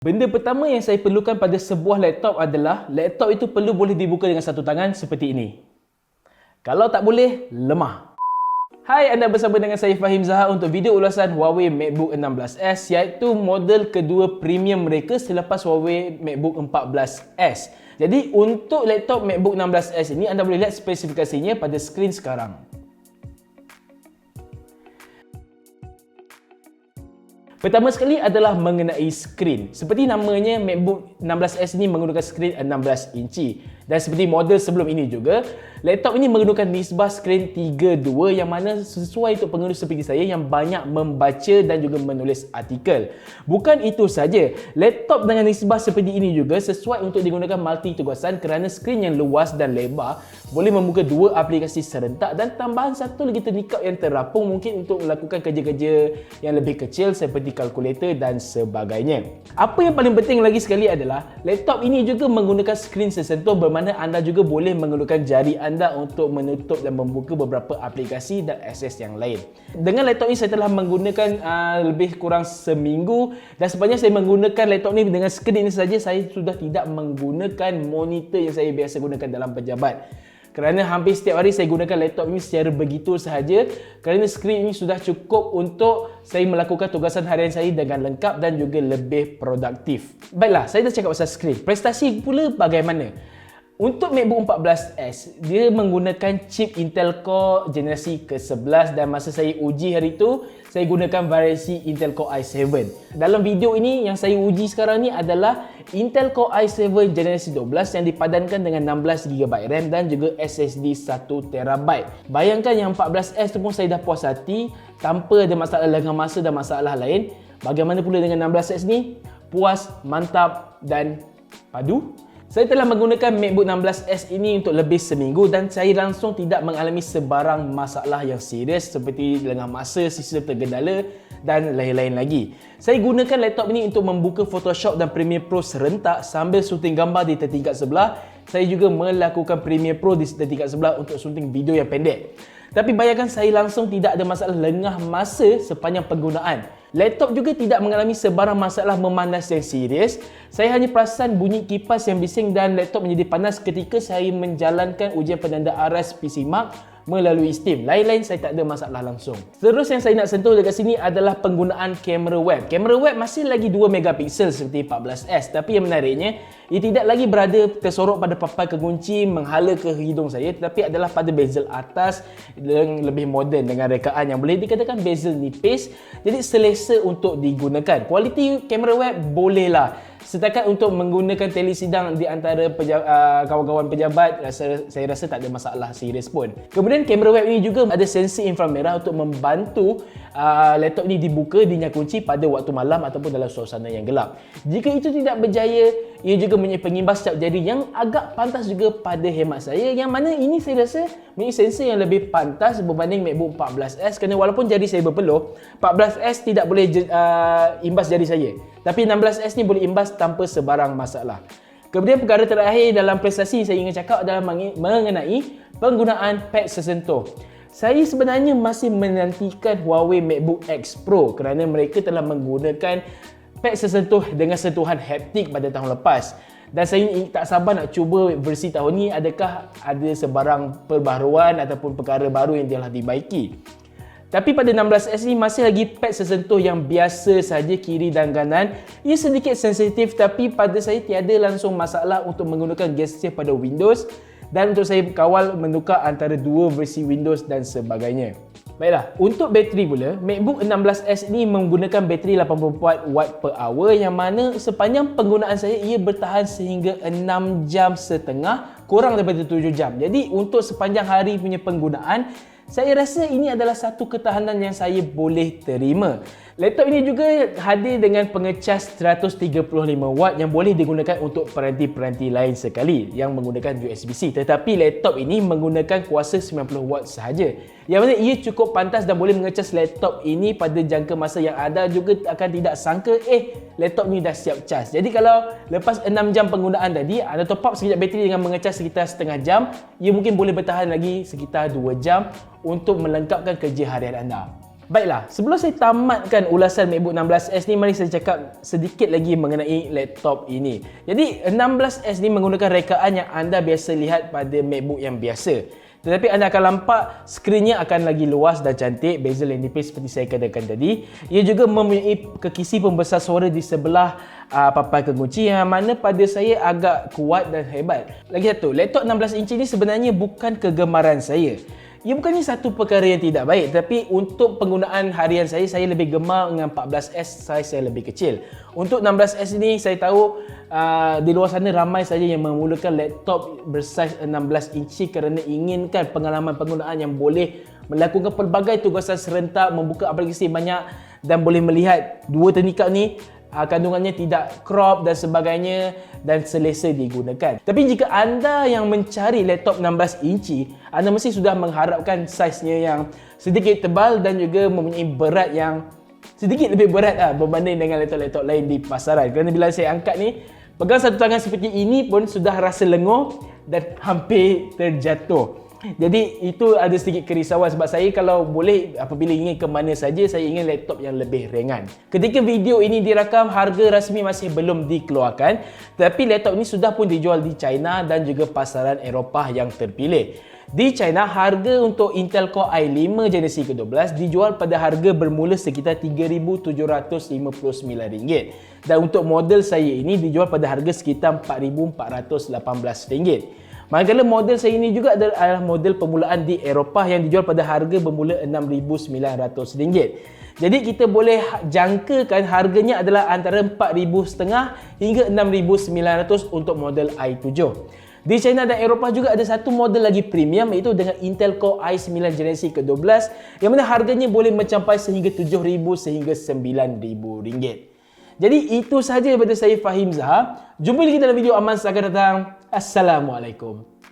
Benda pertama yang saya perlukan pada sebuah laptop adalah laptop itu perlu boleh dibuka dengan satu tangan seperti ini. Kalau tak boleh, lemah. Hai, anda bersama dengan saya Fahim Zahar untuk video ulasan Huawei MacBook 16s, iaitu model kedua premium mereka selepas Huawei MacBook 14s. Jadi untuk laptop MacBook 16s ini, anda boleh lihat spesifikasinya pada skrin sekarang. Pertama sekali adalah mengenai skrin. Seperti namanya, MacBook 16s ini menggunakan skrin 16 inci. Dan seperti model sebelum ini juga, laptop ini menggunakan nisbah skrin 3:2 yang mana sesuai untuk pengguna seperti saya yang banyak membaca dan juga menulis artikel. Bukan itu saja, laptop dengan nisbah seperti ini juga sesuai untuk digunakan multi tugasan kerana skrin yang luas dan lebar boleh membuka dua aplikasi serentak dan tambahan satu lagi teknikal yang terapung mungkin untuk melakukan kerja-kerja yang lebih kecil seperti kalkulator dan sebagainya. Apa yang paling penting lagi sekali adalah laptop ini juga menggunakan skrin sesentuh bermakna anda juga boleh menggunakan jari anda untuk menutup dan membuka beberapa aplikasi dan akses yang lain. Dengan laptop ini saya telah menggunakan lebih kurang seminggu dan sepanjang saya menggunakan laptop ini dengan skrin ini saja, saya sudah tidak menggunakan monitor yang saya biasa gunakan dalam pejabat. Kerana hampir setiap hari saya gunakan laptop ini secara begitu sahaja kerana skrin ini sudah cukup untuk saya melakukan tugasan harian saya dengan lengkap dan juga lebih produktif. Baiklah, saya dah cakap pasal skrin. Prestasi pula bagaimana? Untuk MacBook 14s, dia menggunakan chip Intel Core generasi ke-11 dan masa saya uji hari itu, saya gunakan variasi Intel Core i7. Dalam video ini yang saya uji sekarang ni adalah Intel Core i7 generasi 12 yang dipadankan dengan 16GB RAM dan juga SSD 1TB. Bayangkan yang 14s tu pun saya dah puas hati tanpa ada masalah lengah masa dan masalah lain. Bagaimana pula dengan 16s ni? Puas, mantap dan padu. Saya telah menggunakan MacBook 16s ini untuk lebih seminggu dan saya langsung tidak mengalami sebarang masalah yang serius seperti lengah masa, sistem tergendala dan lain-lain lagi. Saya gunakan laptop ini untuk membuka Photoshop dan Premiere Pro serentak sambil syuting gambar di tertingkat sebelah. Saya juga melakukan Premiere Pro di tertingkat sebelah untuk syuting video yang pendek. Tapi bayangkan saya langsung tidak ada masalah lengah masa sepanjang penggunaan. Laptop juga tidak mengalami sebarang masalah memanas yang serius. Saya hanya perasan bunyi kipas yang bising dan laptop menjadi panas ketika saya menjalankan ujian penanda aras PC Mark melalui Steam. Lain-lain saya tak ada masalah langsung. Terus yang saya nak sentuh dekat sini adalah penggunaan kamera web. Kamera web masih lagi 2 megapiksel seperti 14s, tapi yang menariknya, ia tidak lagi berada tersorok pada papan kekunci menghala ke hidung saya, tetapi adalah pada bezel atas yang lebih moden dengan rekaan yang boleh dikatakan bezel nipis, jadi selesa untuk digunakan. Kualiti kamera web bolehlah. Setakat untuk menggunakan telesidang di antara kawan-kawan pejabat, saya rasa tak ada masalah serius pun. Kemudian kamera web ini juga ada sensor inframerah untuk membantu laptop ini dibuka dinyal kunci pada waktu malam ataupun dalam suasana yang gelap. Jika itu tidak berjaya, ia juga mempunyai pengimbas cap jari yang agak pantas juga pada hemat saya, yang mana ini saya rasa mempunyai sensor yang lebih pantas berbanding MacBook 14s kerana walaupun jari saya berpeluh, 14s tidak boleh imbas jari saya. Tapi 16s ni boleh imbas tanpa sebarang masalah. Kemudian perkara terakhir dalam prestasi saya ingin cakap adalah mengenai penggunaan pad sesentuh. Saya sebenarnya masih menantikan Huawei MacBook X Pro kerana mereka telah menggunakan pad sesentuh dengan sentuhan haptik pada tahun lepas. Dan saya tak sabar nak cuba versi tahun ni, adakah ada sebarang perbaharuan ataupun perkara baru yang telah dibaiki. Tapi pada 16s ni masih lagi pad sesentuh yang biasa saja kiri dan kanan. Ia sedikit sensitif tapi pada saya tiada langsung masalah untuk menggunakan gesture pada Windows dan untuk saya kawal menukar antara dua versi Windows dan sebagainya. Baiklah, untuk bateri pula, MacBook 16s ni menggunakan bateri 84 watt per hour yang mana sepanjang penggunaan saya ia bertahan sehingga 6 jam setengah, kurang daripada 7 jam. Jadi untuk sepanjang hari punya penggunaan, saya rasa ini adalah satu ketahanan yang saya boleh terima. Laptop ini juga hadir dengan pengecas 135 watt yang boleh digunakan untuk peranti-peranti lain sekali yang menggunakan USB-C. Tetapi laptop ini menggunakan kuasa 90 watt sahaja. Yang mana ia cukup pantas dan boleh mengecas laptop ini pada jangka masa yang ada juga akan tidak sangka laptop ni dah siap cas. Jadi kalau lepas 6 jam penggunaan tadi, anda top up sekejap bateri dengan mengecas sekitar setengah jam, ia mungkin boleh bertahan lagi sekitar 2 jam untuk melengkapkan kerja harian anda. Baiklah, sebelum saya tamatkan ulasan MacBook 16S ni, mari saya cakap sedikit lagi mengenai laptop ini. Jadi 16S ni menggunakan rekaan yang anda biasa lihat pada MacBook yang biasa. Tetapi anda akan nampak skrinnya akan lagi luas dan cantik, bezel yang nipis seperti saya katakan tadi. Ia juga mempunyai kekisi pembesar suara di sebelah papan kekunci yang mana pada saya agak kuat dan hebat. Lagi satu, laptop 16 inci ni sebenarnya bukan kegemaran saya. Ia bukannya satu perkara yang tidak baik, tapi untuk penggunaan harian saya lebih gemar dengan 14S, saiz saya lebih kecil. Untuk 16S ini saya tahu di luar sana ramai saja yang memulakan laptop bersaiz 16 inci kerana inginkan pengalaman penggunaan yang boleh melakukan pelbagai tugasan serentak, membuka aplikasi banyak dan boleh melihat dua teknikal ni kandungannya tidak crop dan sebagainya dan selesa digunakan. Tapi jika anda yang mencari laptop 16 inci, anda mesti sudah mengharapkan saiznya yang sedikit tebal dan juga mempunyai berat yang sedikit lebih berat berbanding dengan laptop-laptop lain di pasaran. Kerana bila saya angkat ni, pegang satu tangan seperti ini pun sudah rasa lenguh dan hampir terjatuh. Jadi itu ada sedikit kerisauan sebab saya kalau boleh apabila ingin ke mana saja, saya ingin laptop yang lebih ringan. Ketika video ini dirakam, harga rasmi masih belum dikeluarkan, tapi laptop ini sudah pun dijual di China dan juga pasaran Eropah yang terpilih. Di China, harga untuk Intel Core i5 generasi ke-12 dijual pada harga bermula sekitar RM3,759 dan untuk model saya ini dijual pada harga sekitar RM4,418. Manakala model saya ini juga adalah model permulaan di Eropah yang dijual pada harga bermula RM6,900. Jadi kita boleh jangkakan harganya adalah antara RM4,500 hingga RM6,900 untuk model i7. Di China dan Eropah juga ada satu model lagi premium iaitu dengan Intel Core i9 generasi ke-12 yang mana harganya boleh mencapai sehingga RM7,000 sehingga RM9,000. Jadi itu sahaja daripada saya Fahim Zahar. Jumpa lagi dalam video aman akan datang. Assalamualaikum.